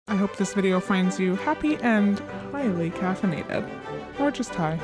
I hope this video finds you happy and highly caffeinated. Or just high.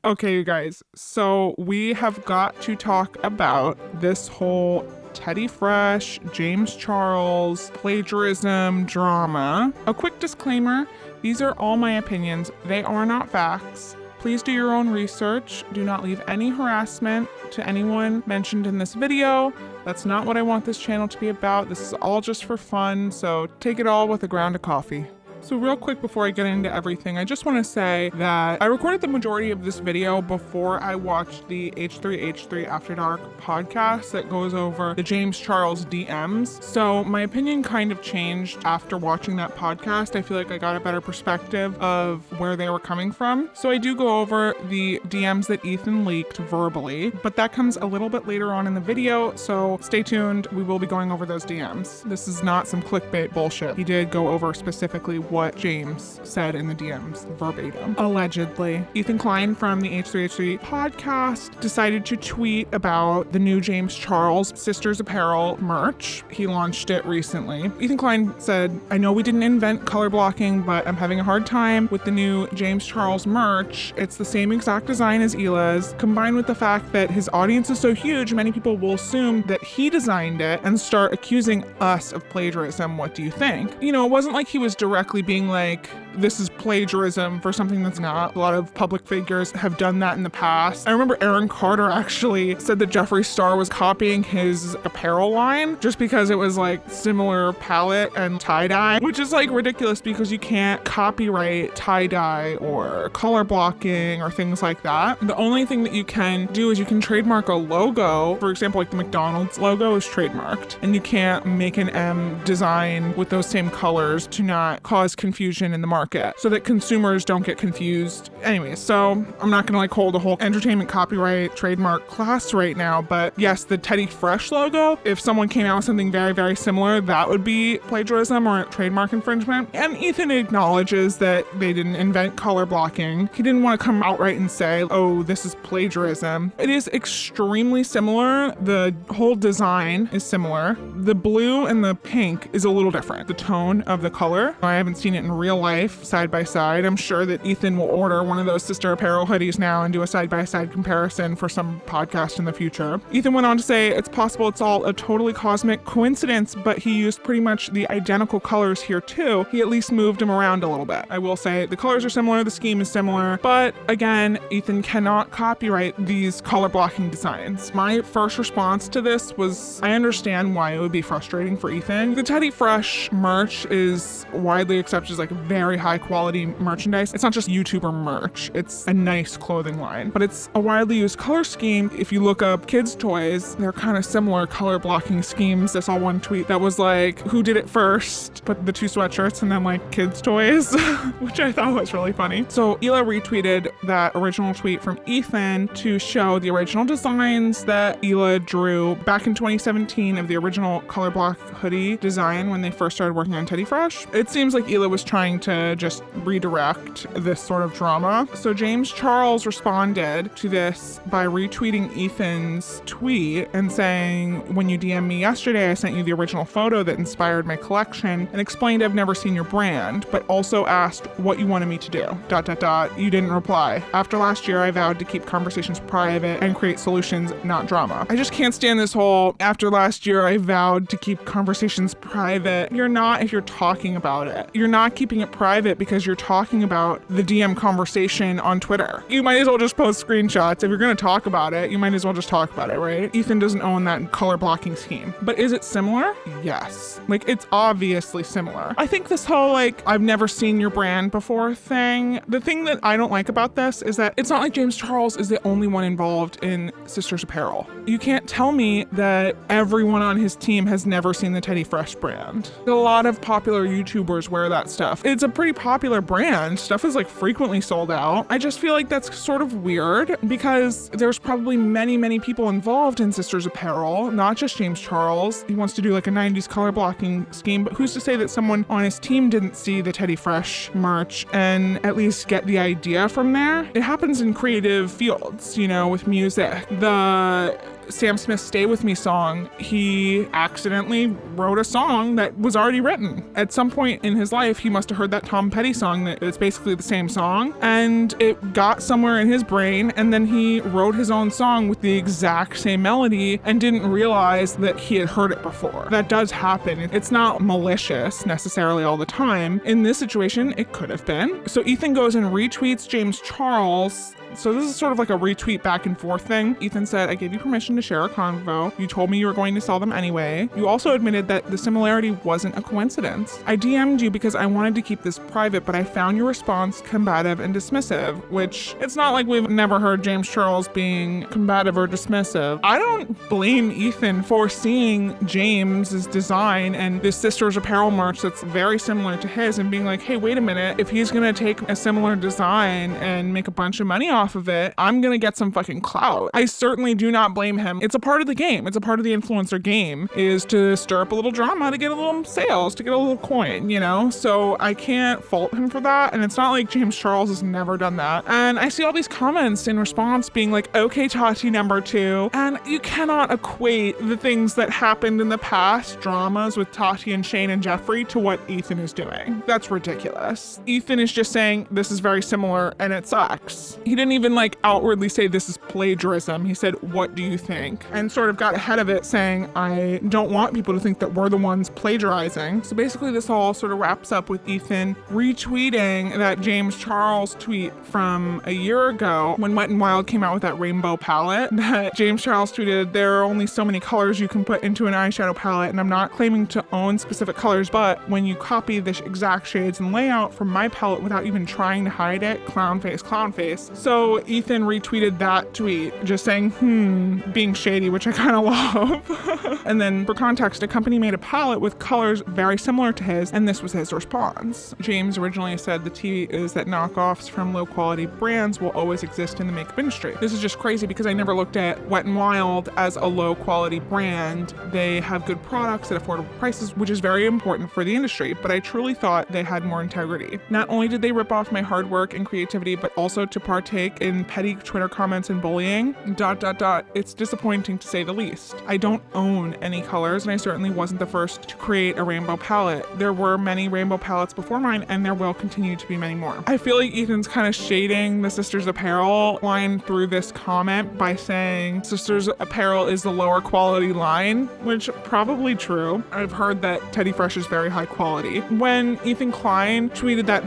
Okay, you guys, so we have got to talk about this whole Teddy Fresh, James Charles, plagiarism drama. A quick disclaimer, these are all my opinions. They are not facts. Please do your own research. Do not leave any harassment to anyone mentioned in this video. That's not what I want this channel to be about. This is all just for fun, so take it all with a ground of coffee. So real quick before I get into everything, I just want to say that I recorded the majority of this video before I watched the H3H3 After Dark podcast that goes over the James Charles DMs. So my opinion kind of changed after watching that podcast. I feel like I got a better perspective of where they were coming from. So I do go over the DMs that Ethan leaked verbally, but that comes a little bit later on in the video. So stay tuned. We will be going over those DMs. This is not some clickbait bullshit. He did go over specifically what James said in the DMs verbatim. Allegedly. Ethan Klein from the H3H3 podcast decided to tweet about the new James Charles Sisters Apparel merch. He launched it recently. Ethan Klein said, "I know we didn't invent color blocking, but I'm having a hard time with the new James Charles merch. It's the same exact design as Ila's. Combined with the fact that his audience is so huge, many people will assume that he designed it and start accusing us of plagiarism. What do you think?" You know, it wasn't like he was directly being like, this is plagiarism for something that's not. A lot of public figures have done that in the past. I remember Aaron Carter actually said that Jeffree Star was copying his apparel line just because it was like similar palette and tie-dye, which is like ridiculous because you can't copyright tie-dye or color blocking or things like that. The only thing that you can do is you can trademark a logo. For example, like the McDonald's logo is trademarked, and you can't make an M design with those same colors to not cause confusion in the market so that consumers don't get confused. Anyways, so I'm not gonna like hold a whole entertainment copyright trademark class right now, but yes, the Teddy Fresh logo, if someone came out with something very, very similar, that would be plagiarism or trademark infringement. And Ethan acknowledges that they didn't invent color blocking. He didn't want to come outright and say, oh, this is plagiarism. It is extremely similar. The whole design is similar. The blue and the pink is a little different. The tone of the color. I haven't seen it in real life side by side. I'm sure that Ethan will order one of those sister apparel hoodies now and do a side-by-side comparison for some podcast in the future. Ethan went on to say it's possible it's all a totally cosmic coincidence, but he used pretty much the identical colors here too. He at least moved them around a little bit. I will say the colors are similar, the scheme is similar, but again, Ethan cannot copyright these color blocking designs. My first response to this was, I understand why it would be frustrating for Ethan. The Teddy Fresh merch is widely accepted as like very high quality merchandise. It's not just YouTuber merch, it's a nice clothing line, but it's a widely used color scheme. If you look up kids toys, they're kind of similar color blocking schemes. I saw one tweet that was like, who did it first? Put the two sweatshirts and then like kids toys, which I thought was really funny. So Ela retweeted that original tweet from Ethan to show the original designs that Ela drew back in 2017 of the original color block hoodie design when they first started working on Teddy Fresh. It seems like Ela was trying to just redirect this sort of drama. So James Charles responded to this by retweeting Ethan's tweet and saying, when you DM'd me yesterday, I sent you the original photo that inspired my collection and explained I've never seen your brand, but also asked what you wanted me to do. ... You didn't reply. After last year, I vowed to keep conversations private and create solutions, not drama. I just can't stand this whole, after last year, I vowed to keep conversations private. You're not if you're talking about it. You're not keeping it private because you're talking about the DM conversation on Twitter. You might as well just post screenshots. If you're gonna talk about it, you might as well just talk about it, right? Ethan doesn't own that color blocking scheme. But is it similar? Yes. Like, it's obviously similar. I think this whole like, I've never seen your brand before thing, the thing that I don't like about this is that it's not like James Charles is the only one involved in Sisters Apparel. You can't tell me that everyone on his team has never seen the Teddy Fresh brand. A lot of popular YouTubers wear that stuff. It's a pretty popular brand. Stuff is like frequently sold out. I just feel like that's sort of weird because there's probably many people involved in Sisters Apparel, not just James Charles. He wants to do like a 90s color blocking scheme, but who's to say that someone on his team didn't see the Teddy Fresh merch and at least get the idea from there? It happens in creative fields, you know, with music. The Sam Smith's Stay With Me song, he accidentally wrote a song that was already written. At some point in his life, he must have heard that Tom Petty song that it's basically the same song, and it got somewhere in his brain, and then he wrote his own song with the exact same melody and didn't realize that he had heard it before. That does happen. It's not malicious necessarily all the time. In this situation, it could have been. So Ethan goes and retweets James Charles. So this is sort of like a retweet back and forth thing. Ethan said, I gave you permission to share a convo. You told me you were going to sell them anyway. You also admitted that the similarity wasn't a coincidence. I DM'd you because I wanted to keep this private, but I found your response combative and dismissive, which it's not like we've never heard James Charles being combative or dismissive. I don't blame Ethan for seeing James's design and this sister's apparel merch that's very similar to his and being like, hey, wait a minute, if he's gonna take a similar design and make a bunch of money off of it, I'm gonna get some fucking clout. I certainly do not blame him. It's a part of the game. It's a part of the influencer game, is to stir up a little drama to get a little sales, to get a little coin, you know? So I can't fault him for that. And it's not like James Charles has never done that. And I see all these comments in response being like, okay, Tati number 2. And you cannot equate the things that happened in the past, dramas with Tati and Shane and Jeffrey, to what Ethan is doing. That's ridiculous. Ethan is just saying this is very similar and it sucks. He didn't even like outwardly say this is plagiarism. He said, what do you think? And sort of got ahead of it saying, I don't want people to think that we're the ones plagiarizing. So basically this all sort of wraps up with Ethan retweeting that James Charles tweet from a year ago when Wet n Wild came out with that rainbow palette, that James Charles tweeted, there are only so many colors you can put into an eyeshadow palette, and I'm not claiming to own specific colors, but when you copy the exact shades and layout from my palette without even trying to hide it, clown face, clown face. So Ethan retweeted that tweet just saying, being shady, which I kind of love. And then for context, a company made a palette with colors very similar to his, and this was his response. James originally said the tea is that knockoffs from low quality brands will always exist in the makeup industry. This is just crazy because I never looked at Wet n Wild as a low quality brand. They have good products at affordable prices, which is very important for the industry, but I truly thought they had more integrity. Not only did they rip off my hard work and creativity, but also to partake in petty Twitter comments and bullying, ... It's disappointing to say the least. I don't own any colors, and I certainly wasn't the first to create a rainbow palette. There were many rainbow palettes before mine, and there will continue to be many more. I feel like Ethan's kind of shading the Sisters Apparel line through this comment by saying Sisters Apparel is the lower quality line, which probably true. I've heard that Teddy Fresh is very high quality. When Ethan Klein tweeted that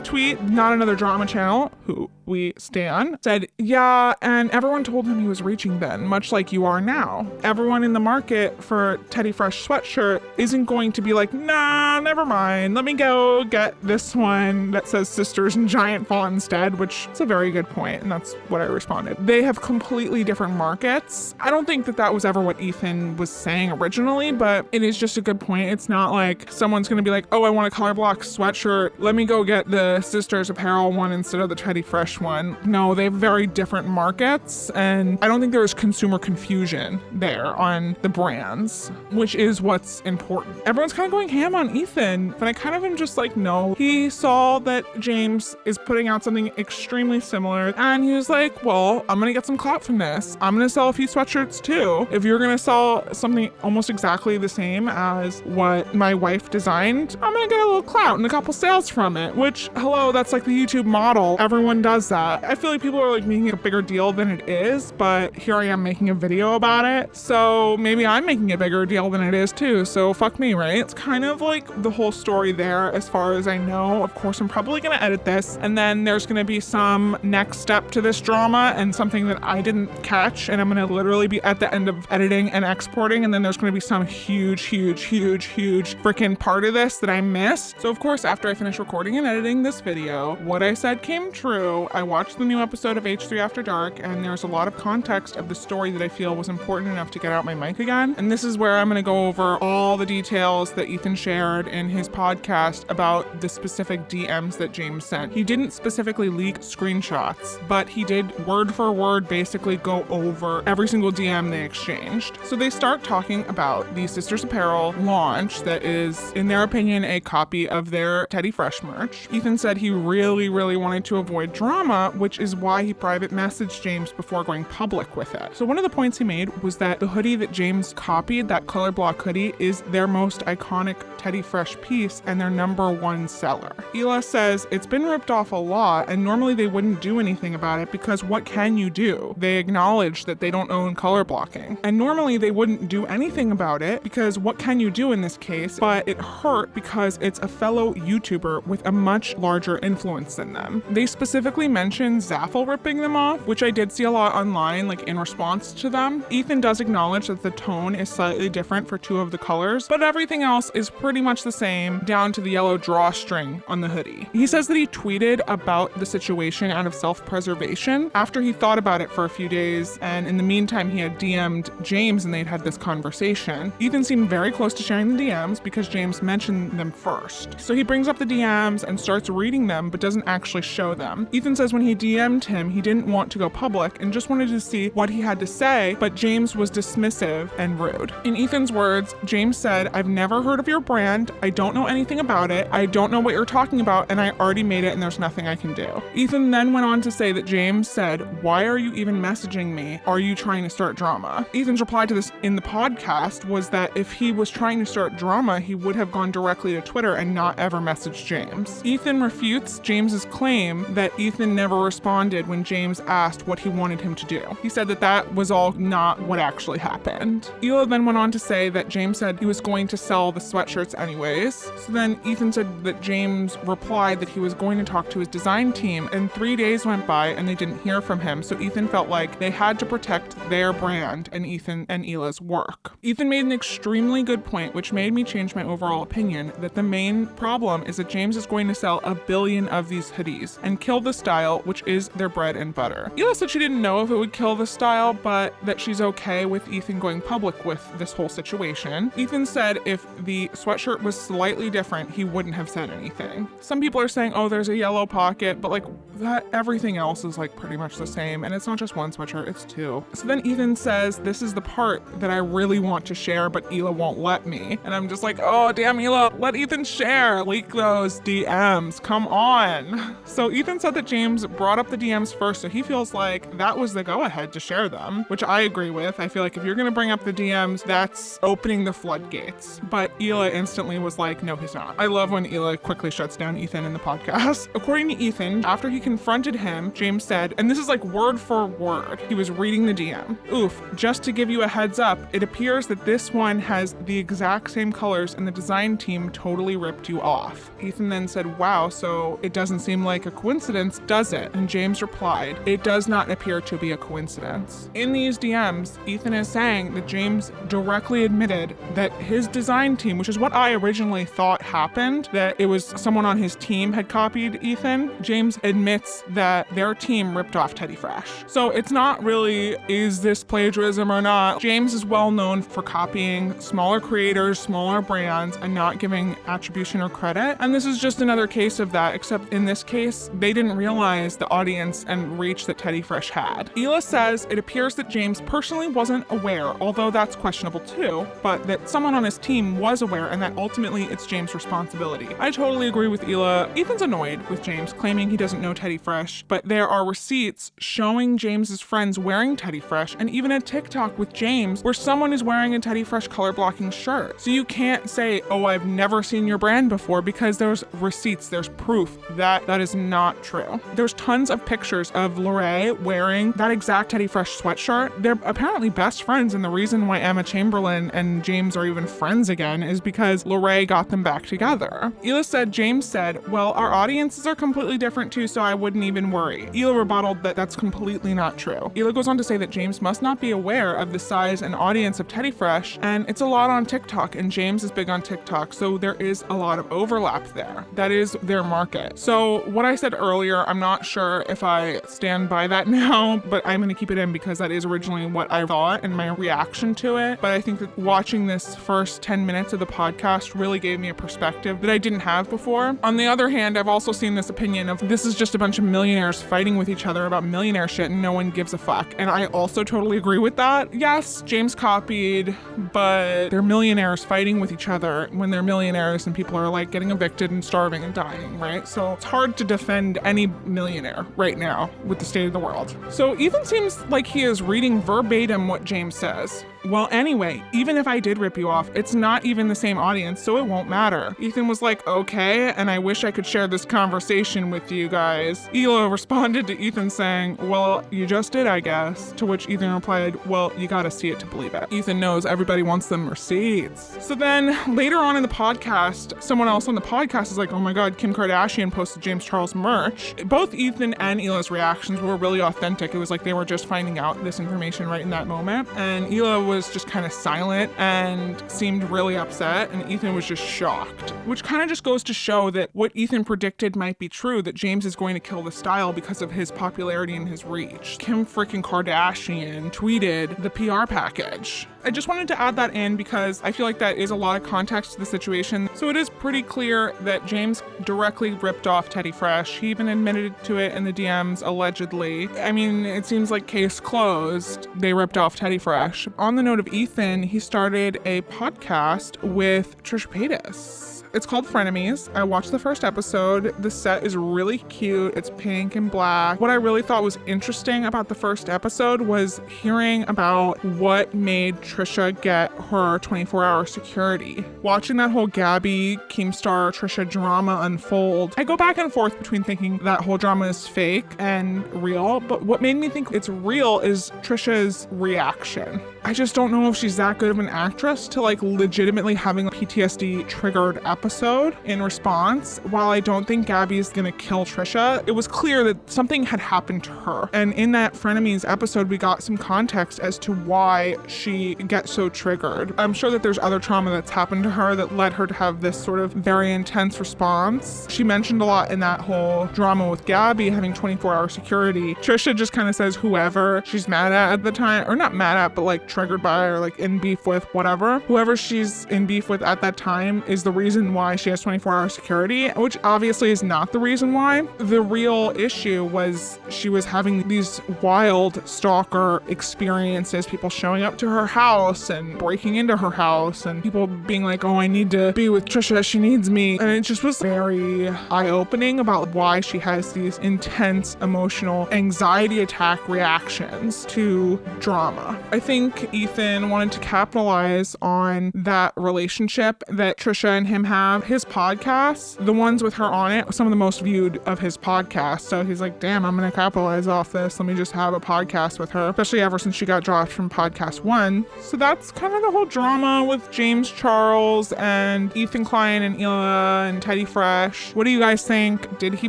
tweet, Not Another Drama Channel, who we stan, said, yeah, and everyone told him he was reaching then, much like you are now. Everyone in the market for Teddy Fresh sweatshirt isn't going to be like, nah, never mind. Let me go get this one that says Sisters in giant font instead, which is a very good point, and that's what I responded. They have completely different markets. I don't think that that was ever what Ethan was saying originally, but it is just a good point. It's not like someone's gonna be like, oh, I want a color block sweatshirt. Let me go get the Sisters Apparel one instead of the Teddy Fresh one. No, they have very different markets, and I don't think there is consumer confusion there on the brands, which is what's important. Everyone's kind of going ham on Ethan, but I kind of am just like, no. He saw that James is putting out something extremely similar, and he was like, well, I'm gonna get some clout from this. I'm gonna sell a few sweatshirts too. If you're gonna sell something almost exactly the same as what my wife designed, I'm gonna get a little clout and a couple sales from it, which, hello, that's like the YouTube model. Everyone does that. I feel like people are like making it a bigger deal than it is, but here I am making a video about it. So maybe I'm making a bigger deal than it is too. So fuck me, right? It's kind of like the whole story there as far as I know. Of course, I'm probably gonna edit this, and then there's gonna be some next step to this drama and something that I didn't catch, and I'm gonna literally be at the end of editing and exporting, and then there's gonna be some huge freaking part of this that I missed. So of course, after I finish recording and editing this video, what I said came true. I watched the new episode of H3 After Dark, and there's a lot of context of the story that I feel was important enough to get out my mic again. And this is where I'm gonna go over all the details that Ethan shared in his podcast about the specific DMs that James sent. He didn't specifically leak screenshots, but he did word for word basically go over every single DM they exchanged. So they start talking about the Sisters Apparel launch that is, in their opinion, a copy of their Teddy Fresh merch. Ethan said he really wanted to avoid drama, which which is why he private messaged James before going public with it. So one of the points he made was that the hoodie that James copied, that color block hoodie, is their most iconic Teddy Fresh piece and their #1 seller. Hila says it's been ripped off a lot, and normally they wouldn't do anything about it because what can you do? They acknowledge that they don't own color blocking, and normally they wouldn't do anything about it because what can you do in this case? But it hurt because it's a fellow YouTuber with a much larger influence than them. They specifically mentioned Zaffel ripping them off, which I did see a lot online, like in response to them. Ethan does acknowledge that the tone is slightly different for 2 of the colors, but everything else is pretty much the same, down to the yellow drawstring on the hoodie. He says that he tweeted about the situation out of self-preservation after he thought about it for a few days, and in the meantime he had DM'd James and they'd had this conversation. Ethan seemed very close to sharing the DMs because James mentioned them first. So he brings up the DMs and starts reading them but doesn't actually show them. Ethan says when he DM'd him, he didn't want to go public and just wanted to see what he had to say, but James was dismissive and rude. In Ethan's words, James said, "I've never heard of your brand, I don't know anything about it, I don't know what you're talking about, and I already made it and there's nothing I can do." Ethan then went on to say that James said, "Why are you even messaging me? Are you trying to start drama?" Ethan's reply to this in the podcast was that if he was trying to start drama, he would have gone directly to Twitter and not ever messaged James. Ethan refutes James's claim that Ethan never responded when James asked what he wanted him to do. He said that that was all not what actually happened. Hila then went on to say that James said he was going to sell the sweatshirts anyways. So then Ethan said that James replied that he was going to talk to his design team, and 3 days went by and they didn't hear from him. So Ethan felt like they had to protect their brand and Ethan and Hila's work. Ethan made an extremely good point, which made me change my overall opinion, that the main problem is that James is going to sell 1 billion of these hoodies and kill the style, which is their bread and butter. Hila said she didn't know if it would kill the style, but that she's okay with Ethan going public with this whole situation. Ethan said if the sweatshirt was slightly different, he wouldn't have said anything. Some people are saying, oh, there's a yellow pocket, but like that, everything else is like pretty much the same, and it's not just 1 sweatshirt, it's 2. So then Ethan says, this is the part that I really want to share, but Hila won't let me. And I'm just like, oh, damn, Hila, let Ethan share. Leak those DMs, come on. So Ethan said that James brought up the DMs first, so he feels like that was the go-ahead to share them, which I agree with. I feel like if you're gonna bring up the DMs, that's opening the floodgates. But Hila instantly was like, no, he's not. I love when Hila quickly shuts down Ethan in the podcast. According to Ethan, after he confronted him, James said, and this is like word for word, he was reading the DM. Oof, just to give you a heads up, it appears that this one has the exact same colors and the design team totally ripped you off. Ethan then said, wow, so it doesn't seem like a coincidence, does it? And James replied, it does not appear to be a coincidence. In these DMs, Ethan is saying that James directly admitted that his design team, which is what I originally thought happened, that it was someone on his team had copied Ethan. James admits that their team ripped off Teddy Fresh. So it's not really, is this plagiarism or not? James is well known for copying smaller creators, smaller brands, and not giving attribution or credit. And this is just another case of that, except in this case, they didn't realize the audience and reach that Teddy Fresh had. Hila says it appears that James personally wasn't aware, although that's questionable too, but that someone on his team was aware and that ultimately it's James' responsibility. I totally agree with Hila. Ethan's annoyed with James, claiming he doesn't know Teddy Fresh, but there are receipts showing James's friends wearing Teddy Fresh, and even a TikTok with James where someone is wearing a Teddy Fresh color blocking shirt. So you can't say, oh, I've never seen your brand before, because there's receipts, there's proof that that is not true. There's tons of pictures of Lorraine wearing that exact Teddy Fresh sweatshirt. They're apparently best friends, and the reason why Emma Chamberlain and James are even friends again is because Lorraine got them back together. Hila said, James said, well, our audiences are completely different too, so I wouldn't even worry. Hila rebutted that that's completely not true. Hila goes on to say that James must not be aware of the size and audience of Teddy Fresh, and it's a lot on TikTok, and James is big on TikTok, so there is a lot of overlap there. That is their market. So what I said earlier, I'm not sure if I stand by that now, but I'm going to keep it in because that is originally what I thought and my reaction to it. But I think that watching this first 10 minutes of the podcast really gave me a perspective that I didn't have before. On the other hand, I've also seen this opinion of this is just a bunch of millionaires fighting with each other about millionaire shit and no one gives a fuck. And I also totally agree with that. Yes, James copied, but they're millionaires fighting with each other when they're millionaires and people are like getting evicted and starving and dying, right? So it's hard to defend any millionaire right now with the state of the world. So Ethan seems like he is reading verbatim what James says. Well, anyway, even if I did rip you off, it's not even the same audience, so it won't matter. Ethan was like, okay, and I wish I could share this conversation with you guys. Hila responded to Ethan saying, well, you just did, I guess. To which Ethan replied, well, you gotta see it to believe it. Ethan knows everybody wants them receipts. So then later on in the podcast, someone else on the podcast is like, oh my God, Kim Kardashian posted James Charles merch. Both Ethan and Hila's reactions were really authentic. It was like they were just finding out this information right in that moment. And Hila was just kind of silent and seemed really upset, and Ethan was just shocked, which kind of just goes to show that what Ethan predicted might be true, that James is going to kill the style because of his popularity and his reach. Kim freaking Kardashian tweeted the PR package. I just wanted to add that in because I feel like that is a lot of context to the situation. So it is pretty clear that James directly ripped off Teddy Fresh. He even admitted to it in the DMs, allegedly. I mean, it seems like case closed. They ripped off Teddy Fresh. On the note of Ethan, he started a podcast with Trisha Paytas. It's called Frenemies. I watched the first episode. The set is really cute. It's pink and black. What I really thought was interesting about the first episode was hearing about what made Trisha get her 24-hour security. Watching that whole Gabby, Keemstar, Trisha drama unfold, I go back and forth between thinking that whole drama is fake and real, but what made me think it's real is Trisha's reaction. I just don't know if she's that good of an actress to like legitimately having a PTSD triggered episode in response. While I don't think Gabby's gonna kill Trisha, it was clear that something had happened to her. And in that Frenemies episode, we got some context as to why she gets so triggered. I'm sure that there's other trauma that's happened to her that led her to have this sort of very intense response. She mentioned a lot in that whole drama with Gabby having 24-hour security. Trisha just kind of says whoever she's mad at the time, or not mad at, but like triggered by or like in beef with, whatever. Whoever she's in beef with at that time is the reason why she has 24-hour security, which obviously is not the reason why. The real issue was she was having these wild stalker experiences, people showing up to her house and breaking into her house and people being like, oh, I need to be with Trisha, she needs me. And it just was very eye-opening about why she has these intense emotional anxiety attack reactions to drama. I think Ethan wanted to capitalize on that relationship that Trisha and him have. His podcasts, the ones with her on it, some of the most viewed of his podcasts. So he's like, damn, I'm going to capitalize off this. Let me just have a podcast with her, especially ever since she got dropped from podcast 1. So that's kind of the whole drama with James Charles and Ethan Klein and Hila and Teddy Fresh. What do you guys think? Did he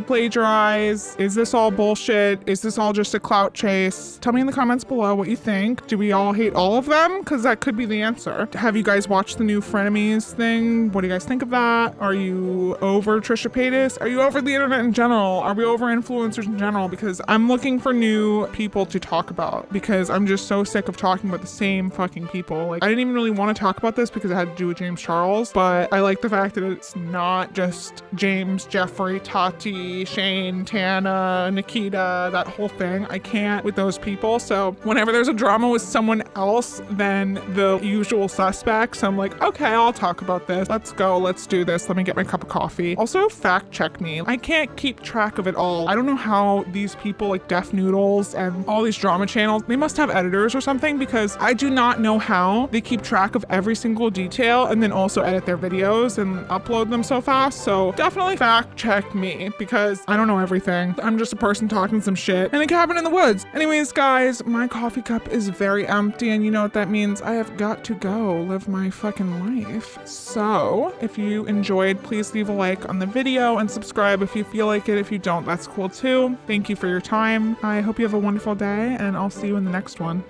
plagiarize? Is this all bullshit? Is this all just a clout chase? Tell me in the comments below what you think. Do we all hate all of them? Because that could be the answer. Have you guys watched the new Frenemies thing? What do you guys think of that? Are you over Trisha Paytas? Are you over the internet in general? Are we over influencers in general? Because I'm looking for new people to talk about because I'm just so sick of talking about the same fucking people. Like, I didn't even really want to talk about this because it had to do with James Charles, but I like the fact that it's not just James, Jeffrey, Tati, Shane, Tana, Nikita, that whole thing. I can't with those people. So whenever there's a drama with someone else than the usual suspects, I'm like, okay, I'll talk about this. Let's go. Let's do this. Let me get my cup of coffee. Also, fact check me. I can't keep track of it all. I don't know how these people like Def Noodles and all these drama channels, they must have editors or something because I do not know how they keep track of every single detail and then also edit their videos and upload them so fast. So definitely fact check me because I don't know everything. I'm just a person talking some shit and it could happen in the woods. Anyways, guys, my coffee cup is very empty and you know what that means. I have got to go live my fucking life. So if you enjoyed, please leave a like on the video and subscribe if you feel like it. If you don't, that's cool too. Thank you for your time. I hope you have a wonderful day and I'll see you in the next one.